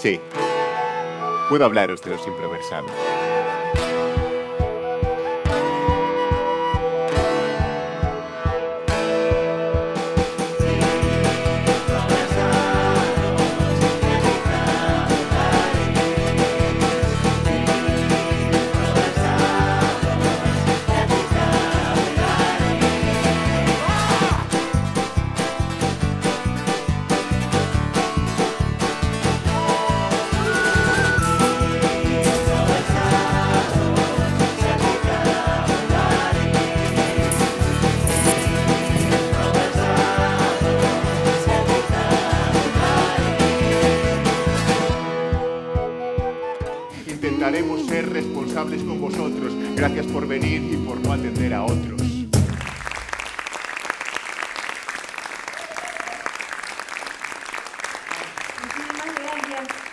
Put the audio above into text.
Sí. Puedo hablaros de los improversados. Intentaremos ser responsables con vosotros. Gracias por venir y por no atender a otros. Muchísimas gracias.